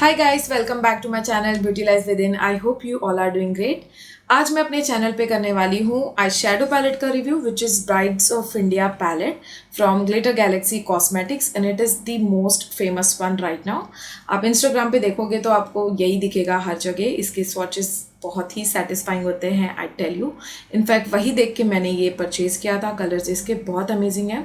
Hi guys, welcome back to my channel beauty life within. I hope you all are doing great. आज मैं अपने channel पे करने वाली हूँ आई शेडो पैलेट का review which is brides of India palette from glittergalaxy cosmetics and it is the most famous one right now. आप Instagram पे देखोगे तो आपको यही दिखेगा हर जगह। इसके स्वॉचेस बहुत ही सेटिस्फाइंग होते हैं, आई टेल यू। इनफैक्ट वही देख के मैंने ये परचेज़ किया था। कलर्स इसके बहुत अमेजिंग हैं।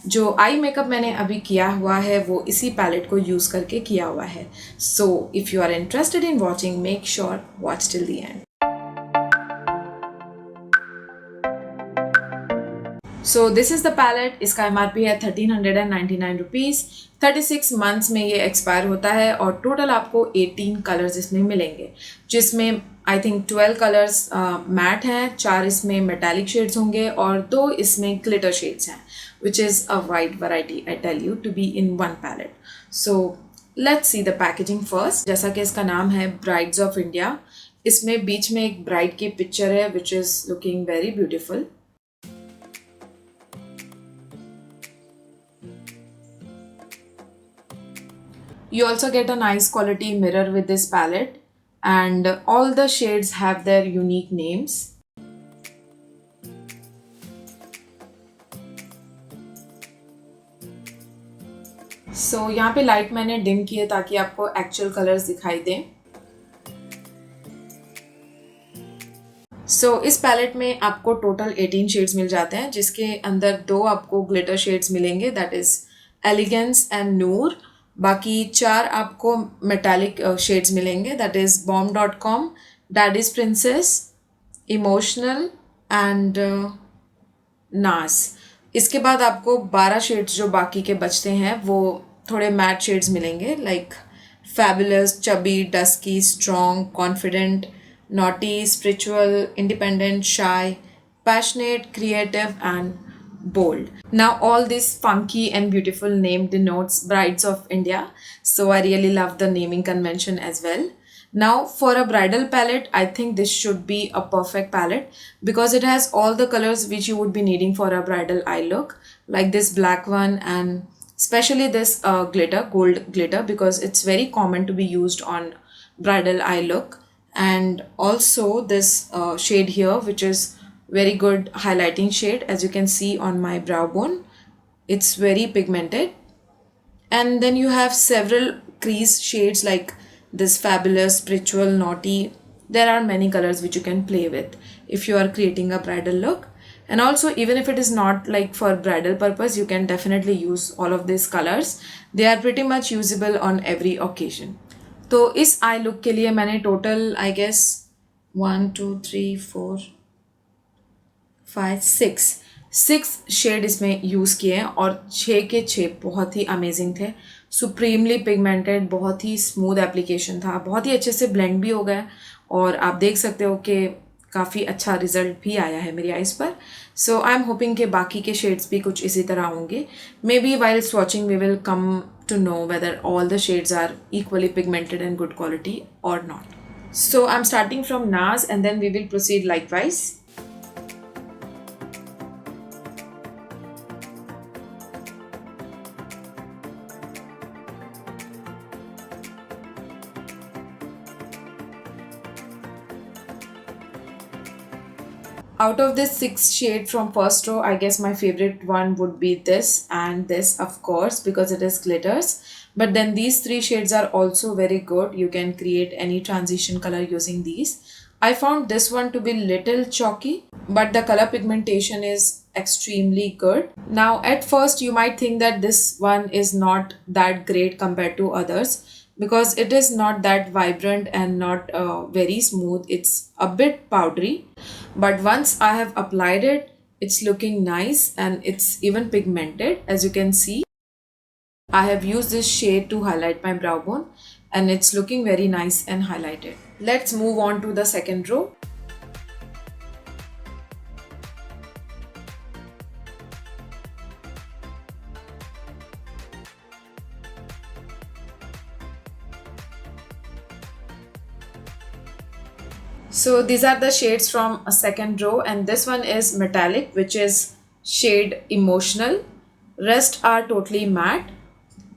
जो आई मेकअप मैंने अभी किया हुआ है वो इसी पैलेट को यूज़ करके किया हुआ है। So if you are interested in watching, make sure watch till the end. So this is the palette. इसका MRP है 1399 रुपीज़। 36 मंथ्स में ये एक्सपायर होता है और टोटल आपको 18 कलर्स इसमें मिलेंगे, जिसमें आई थिंक 12 कलर्स मैट हैं, 4 इसमें मेटालिक शेड्स होंगे और 2 इसमें ग्लिटर शेड्स हैं, which is a wide variety I tell you to be in one palette. So let's see the packaging first. जैसा कि इसका नाम है ब्राइड्स ऑफ इंडिया, इसमें बीच में एक ब्राइड की पिक्चर है which is looking very beautiful. You also get a nice quality mirror with this palette and all the shades have their unique names. So यहाँ पे लाइट मैंने डिम की है ताकि आपको एक्चुअल कलर्स दिखाई दें। So इस पैलेट में आपको टोटल 18 शेड्स मिल जाते हैं, जिसके अंदर 2 आपको ग्लिटर शेड्स मिलेंगे, दैट इज एलिगेंस एंड नूर। बाकी 4 आपको मेटालिक शेड्स मिलेंगे, that is bomb.com, daddies princess, emotional and नाज। इसके बाद आपको 12 शेड्स जो बाकी के बचते हैं वो थोड़े मैट शेड्स मिलेंगे, like fabulous, chubby, dusky, strong, confident, naughty, spiritual, independent, shy, passionate, creative, and bold. Now, all this funky and beautiful name denotes brides of India. So, I really love the naming convention as well. Now, for a bridal palette, I think this should be a perfect palette because it has all the colors which you would be needing for a bridal eye look, like this black one and especially this glitter, gold glitter, because it's very common to be used on bridal eye look. And also this shade here, which is very good highlighting shade, as you can see on my brow bone. It's very pigmented. And then you have several crease shades like this fabulous, spiritual, naughty. There are many colors which you can play with if you are creating a bridal look. And also, even if it is not like for bridal purpose, you can definitely use all of these colors. They are pretty much usable on every occasion. तो इस I look के लिए मैंने total I guess 1 2 3 4 5 6 shade इसमें use किए हैं और 6 के 6 बहुत ही अमेजिंग थे। सुप्रीमली पिगमेंटेड, बहुत ही स्मूथ एप्लीकेशन था, बहुत ही अच्छे से ब्लेंड भी हो गया और आप देख सकते हो कि काफ़ी अच्छा रिजल्ट भी आया है मेरी आइज़ पर। सो आई एम होपिंग कि बाकी के शेड्स भी कुछ इसी तरह होंगे। Maybe while swatching we will come to know whether all the shades are equally pigmented and good quality or not. So I'm starting from NARS and then we will proceed likewise. Out of this 6 shade from first row, I guess my favorite one would be this and this, of course, because it is glitters. But then these 3 shades are also very good. You can create any transition color using these. I found this one to be little chalky, but the color pigmentation is extremely good. Now, at first, you might think that this one is not that great compared to others, because it is not that vibrant and not very smooth. It's a bit powdery, but once I have applied it, it's looking nice and it's even pigmented. As you can see, I have used this shade to highlight my brow bone and it's looking very nice and highlighted. Let's move on to the second row. So these are the shades from a second row and this one is metallic, which is shade emotional. Rest are totally matte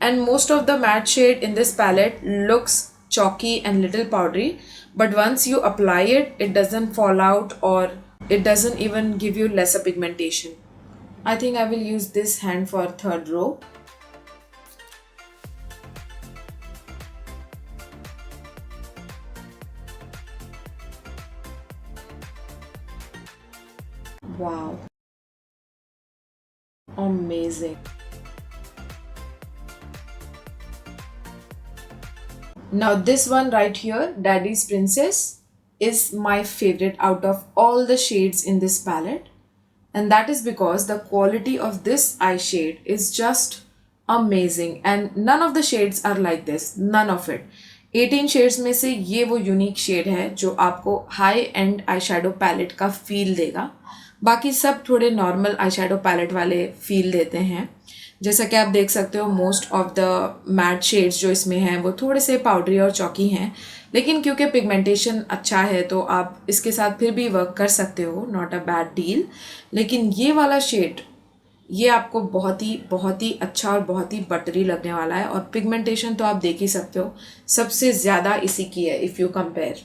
and most of the matte shade in this palette looks chalky and little powdery, but once you apply it, it doesn't fall out or it doesn't even give you lesser pigmentation. I think I will use this hand for third row. Wow. Amazing. Now this one right here, Daddy's Princess, is my favorite out of all the shades in this palette. And that is because the quality of this eye shade is just amazing. And none of the shades are like this. None of it. 18 shades में से ये वो unique shade है जो आपको high end eye shadow palette का feel देगा. बाकी सब थोड़े नॉर्मल आई शेडो पैलेट वाले फील देते हैं. जैसा कि आप देख सकते हो most of the matte shades जो इसमें हैं वो थोड़े से पाउडरी और चौकी हैं, लेकिन क्योंकि पिगमेंटेशन अच्छा है तो आप इसके साथ फिर भी वर्क कर सकते हो. Not a bad deal. लेकिन ये वाला शेड ये आपको बहुत ही अच्छा और बहुत ही बटरी लगने वाला है. और पिगमेंटेशन तो आप देख ही सकते हो सबसे ज़्यादा इसी की है if you compare.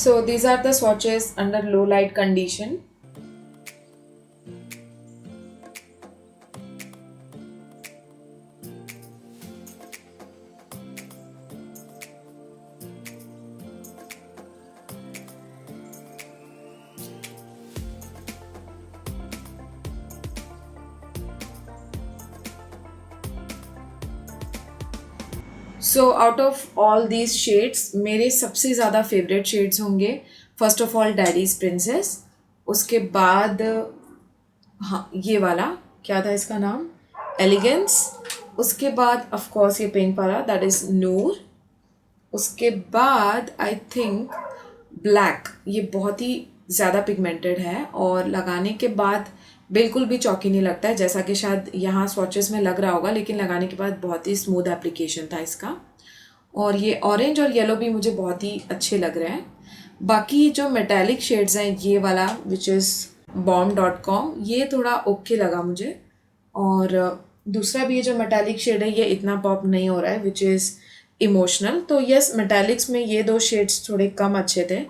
So these are the swatches under low light condition. So out of all these shades मेरे सबसे ज़्यादा फेवरेट शेड्स होंगे first of all daddies princess, उसके बाद हाँ ये वाला क्या था इसका नाम, एलिगेंस, उसके बाद ऑफ कोर्स ये पिंक वाला दैट इज़ नूर, उसके बाद आई थिंक ब्लैक. ये बहुत ही ज़्यादा पिगमेंटेड है और लगाने के बाद बिल्कुल भी चौकी नहीं लगता है, जैसा कि शायद यहाँ स्वॉचेस में लग रहा होगा, लेकिन लगाने के बाद बहुत ही स्मूथ एप्लीकेशन था इसका. और ये ऑरेंज और येलो भी मुझे बहुत ही अच्छे लग रहे हैं. बाकी जो मेटालिक शेड्स हैं ये वाला विच इज़ bomb.com ये थोड़ा ओके लगा मुझे. और दूसरा भी ये जो मेटालिक शेड है ये इतना पॉप नहीं हो रहा है विच इज़ इमोशनल. तो यस मेटालिक्स में ये दो शेड्स थोड़े कम अच्छे थे.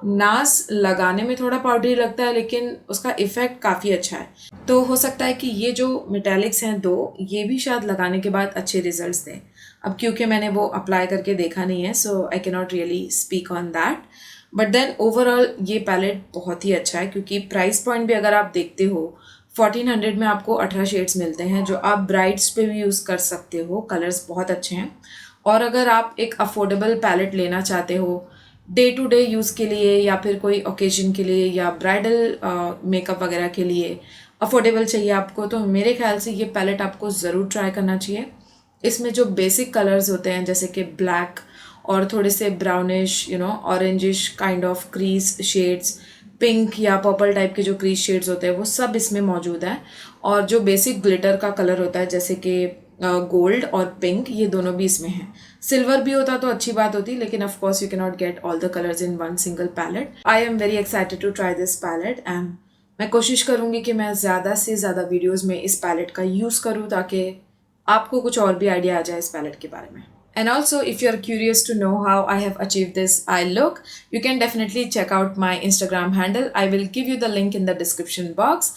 नाज लगाने में थोड़ा पाउडरी लगता है लेकिन उसका इफ़ेक्ट काफ़ी अच्छा है. तो हो सकता है कि ये जो मेटालिक्स हैं दो ये भी शायद लगाने के बाद अच्छे रिजल्ट्स दें. अब क्योंकि मैंने वो अप्लाई करके देखा नहीं है so I can not really speak on that. But then overall ये पैलेट बहुत ही अच्छा है क्योंकि प्राइस पॉइंट भी अगर आप देखते हो 1400 में आपको 18 शेड्स मिलते हैं जो आप ब्राइड्स पे भी यूज़ कर सकते हो. कलर्स बहुत अच्छे हैं. और अगर आप एक अफोर्डेबल पैलेट लेना चाहते हो डे टू डे यूज़ के लिए या फिर कोई ओकेजन के लिए या ब्राइडल मेकअप वगैरह के लिए अफोर्डेबल चाहिए आपको, तो मेरे ख्याल से ये पैलेट आपको ज़रूर ट्राई करना चाहिए. इसमें जो बेसिक कलर्स होते हैं जैसे कि ब्लैक और थोड़े से brownish orangish kind of crease shades, pink या पर्पल टाइप के जो क्रीज शेड्स होते हैं वो सब इसमें मौजूद है. और जो बेसिक ग्लिटर का कलर होता है जैसे कि गोल्ड और पिंक ये दोनों भी इसमें हैं. सिल्वर भी होता तो अच्छी बात होती, लेकिन of course you can not get all the colours in one single palette. I am very excited to try this palette and मैं कोशिश करूँगी कि मैं ज़्यादा से ज़्यादा वीडियोज़ में इस पैलेट का यूज़ करूँ ताकि आपको कुछ और भी आइडिया आ जाए इस पैलेट के बारे में. And also, if you're curious to know how I have achieved this eye look, you can definitely check out my Instagram handle. I will give you the link in the description box.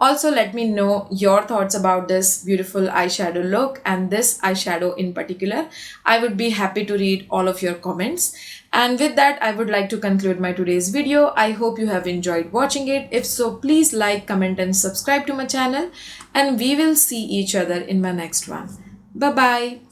Also, let me know your thoughts about this beautiful eyeshadow look and this eyeshadow in particular. I would be happy to read all of your comments. And with that, I would like to conclude my today's video. I hope you have enjoyed watching it. If so, please like, comment and subscribe to my channel. And we will see each other in my next one. Bye-bye.